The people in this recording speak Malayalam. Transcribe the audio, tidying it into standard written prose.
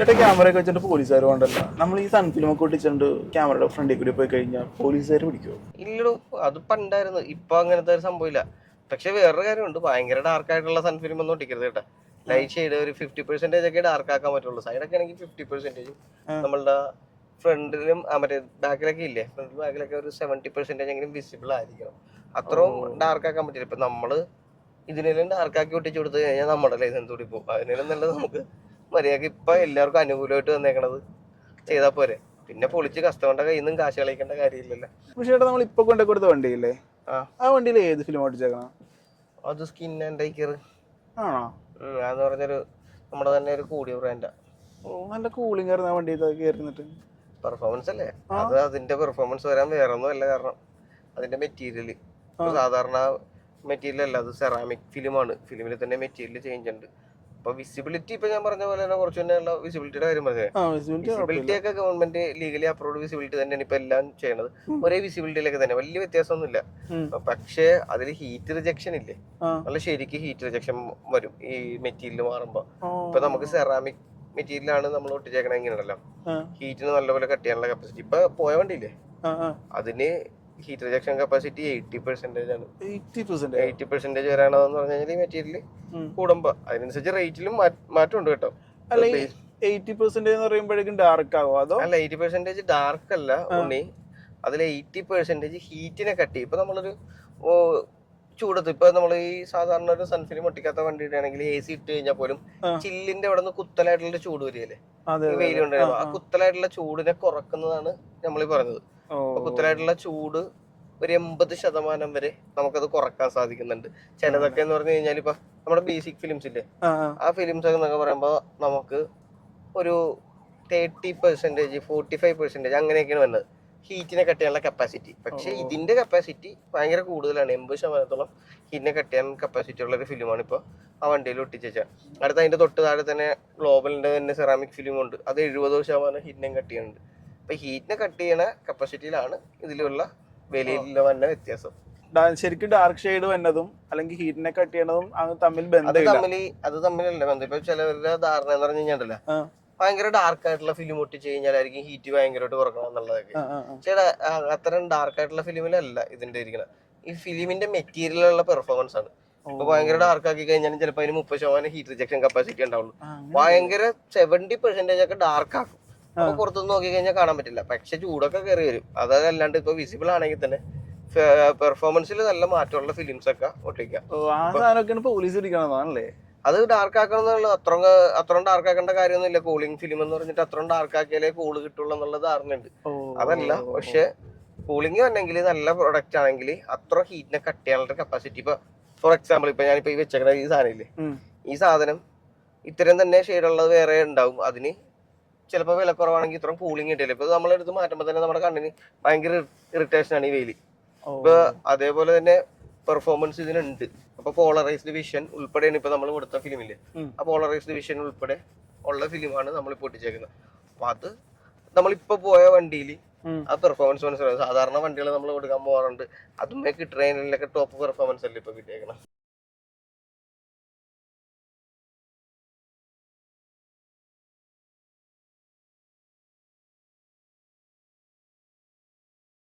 ചേട്ടാ ക്യാമറ ഒക്കെ വെച്ചിട്ട് പോലീസുകാർ കൊണ്ടല്ല നമ്മൾ ഈ സൺ ഫിലിം ഒക്കെ ഒട്ടിച്ചിട്ടുണ്ട് ക്യാമറയുടെ ഫ്രണ്ടിൽ കൂടി പോയി കഴിഞ്ഞാൽ പോലീസുകാർ പിടിക്കുമോ? ഇല്ലടോ, അത് പണ്ടായിരുന്നു. ഇപ്പൊ അങ്ങനത്തെ ഒരു സംഭവമില്ല. പക്ഷെ വേറൊരു കാര്യമുണ്ട്, ഭയങ്കര ഡാർക്ക് ആയിട്ടുള്ള സൺ ഫിലിം ഒന്നും ഒട്ടിക്കരുത് കേട്ടാ. ലൈറ്റ് ഷെയ്ഡ് ഒരു 50% ഒക്കെ ഡാർക്ക് ആക്കാൻ പറ്റുള്ളൂ. സൈഡൊക്കെ ആണെങ്കിൽ 50%. നമ്മളുടെ ഫ്രണ്ടിലും മറ്റേ ബാക്കിലൊക്കെ ഇല്ലേ, ഫ്രണ്ടിലും ബാക്കിലൊക്കെ ഒരു 70% എങ്കിലും വിസിബിൾ ആയിരിക്കണം. അത്രയും ഡാർക്ക് ആക്കാൻ പറ്റില്ല. ഇപ്പൊ നമ്മള് ഇതിനെല്ലാം ഡാർക്ക് ആക്കി ഒട്ടിച്ചു കൊടുത്തു കഴിഞ്ഞാൽ നമ്മുടെ ലൈസൻസ് കൂടി പോകും. അതിനെല്ലാം നല്ലത് നമുക്ക് മര്യാദക്ക് ഇപ്പൊ എല്ലാവർക്കും അനുകൂലമായിട്ട് വന്നേക്കണത് ചെയ്താൽ പോരെ. പിന്നെ പൊളിച്ച് കസ്റ്റമറുടെ കയ്യിൽ നിന്നും കാശ് കളിക്കേണ്ട കാര്യമില്ലല്ലോ. പക്ഷേ ചേട്ടാ നമ്മൾ ഇപ്പൊ കൊണ്ടു കൊടുത്ത വണ്ടിയില്ലേ, ആ വണ്ടിയിൽ ഏത് ഫിലിം ഓടിച്ചേക്കണം? അത് സ്കിൻ ആൻഡ് ടൈക്കർ ആണോ? അതെന്ന് പറഞ്ഞൊരു നമ്മുടെ തന്നെ ഒരു കൂടിയ ബ്രാൻഡാ. നല്ല കൂളിംഗ് ആയിരുന്നു ആ വണ്ടി കയറിന്നിട്ട്. പെർഫോമൻസ് അല്ലേ അത്. അതിന്റെ പെർഫോമൻസ് വരാൻ വേറെ ഒന്നും അല്ല കാരണം. അതിന്റെ മെറ്റീരിയൽ സാധാരണ മെറ്റീരിയൽ അല്ല, അത് സെറാമിക് ഫിലിമാണ്. ഫിലിമിൽ തന്നെ മെറ്റീരിയൽ ചേഞ്ച് ഉണ്ട്. അപ്പൊ വിസിബിലിറ്റി ഇപ്പൊ ഞാൻ പറഞ്ഞ പോലെ തന്നെ കുറച്ച് തന്നെ ഉള്ള വിസിബിലിറ്റിയുടെ കാര്യം പറഞ്ഞത്. വിസിബിലിറ്റി ഒക്കെ ഗവൺമെന്റ് ലീഗലി അപ്രൂവ്ഡ് വിസിബിലിറ്റി തന്നെയാണ് ഇപ്പൊ എല്ലാം ചെയ്യണത്. ഒരേ വിസിബിലിറ്റിയിലൊക്കെ തന്നെ, വലിയ വ്യത്യാസമൊന്നുമില്ല. പക്ഷേ അതിൽ ഹീറ്റ് റിജക്ഷൻ ഇല്ലേ, നല്ല ശരിക്ക് ഹീറ്റ് റിജക്ഷൻ വരും ഈ മെറ്റീരിയൽ മാറുമ്പോ. ഇപ്പൊ നമുക്ക് സെറാമിക് മെറ്റീരിയലാണ് നമ്മൾ ഒട്ടിച്ചേക്കണ ഇങ്ങനെയല്ലോ, ഹീറ്റിന് നല്ലപോലെ കട്ട് ചെയ്യാനുള്ള കപ്പാസിറ്റി. ഇപ്പൊ പോയ വണ്ടിയില്ലേ, അതിന് ഹീറ്റ് റിജക്ഷൻ കപ്പാസിറ്റി 80% ആണ്. 80% വരാണെന്ന് പറഞ്ഞു കഴിഞ്ഞാൽ ഈ മെറ്റീരിയൽ കൂടുമ്പോ അതിനനുസരിച്ച് റേറ്റിലും മാറ്റമുണ്ട് കേട്ടോ. അല്ല 80% എന്ന് പറയുമ്പോഴേക്കും ഡാർക്ക് ആവോ അതോ? അല്ല, 80% ഡാർക്ക് അല്ല ഉണ്ണി, അതിൽ 80% ഹീറ്റിനെ കട്ട് ചെയ്യും. ഇപ്പൊ നമ്മളൊരു ചൂടത്ത് ഇപ്പൊ നമ്മൾ ഈ സാധാരണ ഒരു സൺഫിലിം ഒട്ടിക്കാത്ത വണ്ടിയുടെ ആണെങ്കിൽ AC ഇട്ട് കഴിഞ്ഞാൽ പോലും ചില്ലിന്റെ അവിടെ നിന്ന് കുത്തലായിട്ടുള്ള ചൂട് വരികയല്ലേ ഈ വെയിൽ കൊണ്ടുവരുമ്പോ. ആ കുത്തലായിട്ടുള്ള ചൂടിനെ കുറക്കുന്നതാണ് നമ്മൾ പറഞ്ഞത്. കുത്തലായിട്ടുള്ള ചൂട് ഒരു 80% വരെ നമുക്കത് കുറക്കാൻ സാധിക്കുന്നുണ്ട്. ചിലതൊക്കെ എന്ന് പറഞ്ഞു കഴിഞ്ഞാൽ ഇപ്പൊ നമ്മുടെ ബേസിക് ഫിലിംസ് ഇല്ലേ, ആ ഫിലിംസ് ഒക്കെ എന്നൊക്കെ പറയുമ്പോ നമുക്ക് ഒരു 30%, 45% അങ്ങനെയൊക്കെയാണ് വരുന്നത് ഹീറ്റിനെ കട്ട് ചെയ്യാനുള്ള കപ്പാസിറ്റി. പക്ഷെ ഇതിന്റെ കപ്പാസിറ്റി ഭയങ്കര കൂടുതലാണ്. 80% ഹീറ്റിനെ കട്ട് ചെയ്യാൻ കപ്പാസിറ്റി ഉള്ള ഒരു ഫിലിമാണ് ഇപ്പൊ ആ വണ്ടിയിൽ ഒട്ടിച്ചാൽ. അടുത്ത അതിന്റെ തൊട്ട് താഴെ തന്നെ ഗ്ലോബലിന്റെ തന്നെ സെറാമിക് ഫിലിം ഉണ്ട്, അത് 70% ഹീറ്റിനെ കട്ട് ചെയ്യുന്നുണ്ട്. അപ്പൊ ഹീറ്റിനെ കട്ട് ചെയ്യണ കപ്പാസിറ്റിയിലാണ് ഇതിലുള്ള വിലയിലുള്ള വന്ന വ്യത്യാസം. ശരിക്കും ഡാർക്ക് ഷെയ്ഡ് വന്നതും അല്ലെങ്കിൽ ഹീറ്റിനെ കട്ട് ചെയ്യണതും തമ്മിൽ അത് തമ്മിലല്ല ബന്ധം. ഇപ്പൊ ചിലവരുടെ ധാരണ എന്ന് പറഞ്ഞു കഴിഞ്ഞാൽ ഭയങ്കര ഡാർക്ക് ആയിട്ടുള്ള ഫിലിം ഒട്ടിച്ച് കഴിഞ്ഞാലായിരിക്കും ഹീറ്റ് ഭയങ്കരമായിട്ട് കുറക്കണം എന്നുള്ളതൊക്കെ. പക്ഷേ അത്തരം ഡാർക്ക് ആയിട്ടുള്ള ഫിലിമിലല്ല ഇതിന്റെ ഇരിക്കണം. ഈ ഫിലിമിന്റെ മെറ്റീരിയലുള്ള പെർഫോമൻസ് ആണ്. ഇപ്പൊ ഭയങ്കര ഡാർക്ക് ആക്കി കഴിഞ്ഞാലും ചിലപ്പോൾ അതിന് 30% ഹീറ്റ് റിജക്ഷൻ കപ്പാസിറ്റി ഉണ്ടാവുള്ളൂ. ഭയങ്കര 70% ഒക്കെ ഡാർക്ക് ആക്കും. അപ്പൊ പുറത്തുനിന്ന് നോക്കി കഴിഞ്ഞാൽ കാണാൻ പറ്റില്ല. പക്ഷെ ചൂടൊക്കെ കയറി വരും. അതല്ലാണ്ട് ഇപ്പൊ വിസിബിൾ ആണെങ്കിൽ തന്നെ പെർഫോമൻസിൽ നല്ല മാറ്റമുള്ള ഫിലിംസ് ഒക്കെ ഒട്ടിക്കാം. അത് ഡാർക്ക് ആക്കണം എന്നുള്ള അത്രയും ഡാർക്ക് ആക്കേണ്ട കാര്യമൊന്നുമില്ല. കൂളിംഗ് ഫിലിം എന്ന് പറഞ്ഞിട്ട് അത്രയും ഡാർക്ക് ആക്കിയാലേ കൂള് കിട്ടുള്ളൂ എന്നുള്ള ധാരണയുണ്ട്. അതല്ല, പക്ഷെ കൂളിംഗ് വന്നെങ്കിൽ നല്ല പ്രൊഡക്റ്റ് ആണെങ്കിൽ അത്ര ഹീറ്റിനെ കട്ട് ചെയ്യാനുള്ള കപ്പാസിറ്റി. ഇപ്പൊ ഫോർ എക്സാമ്പിൾ ഇപ്പൊ ഞാനിപ്പോ ഈ വെച്ചേക്കണ ഈ സാധനം ഇല്ലേ, ഈ സാധനം ഇത്രയും തന്നെ ഷെയ്ഡുള്ളത് വേറെ ഉണ്ടാവും. അതിന് ചിലപ്പോൾ വില കുറവാണെങ്കിൽ ഇത്രയും കൂളിംഗ് കിട്ടില്ല. ഇപ്പൊ നമ്മളെടുത്ത് മാറ്റുമ്പോൾ തന്നെ നമ്മുടെ കണ്ണിന് ഭയങ്കര ഇറിറ്റേഷൻ ആണ് ഈ വെയില്. ഇപ്പൊ അതേപോലെ തന്നെ പെർഫോമൻസ് ഇതിനുണ്ട്. അപ്പൊ പോളറൈസ്ഡ് വിഷൻ ഉൾപ്പെടെയാണ് ഇപ്പൊ നമ്മൾ കൊടുത്ത ഫിലിമില്ലേ, ആ പോളറൈസ്ഡ് വിഷൻ ഉൾപ്പെടെ ഉള്ള ഫിലിമാണ് നമ്മളിപ്പോ ഒട്ടിച്ചേക്കുന്നത്. അപ്പൊ അത് നമ്മളിപ്പോ പോയ വണ്ടിയിൽ ആ പെർഫോമൻസ് മനസ്സിലാവും. സാധാരണ വണ്ടികൾ നമ്മൾ കൊടുക്കാൻ പോകാറുണ്ട്, അതുമേ കിട്ടുന്നതിലൊക്കെ ടോപ്പ് പെർഫോമൻസ് അല്ലേ ഇപ്പൊ കിട്ടിയേക്കണം.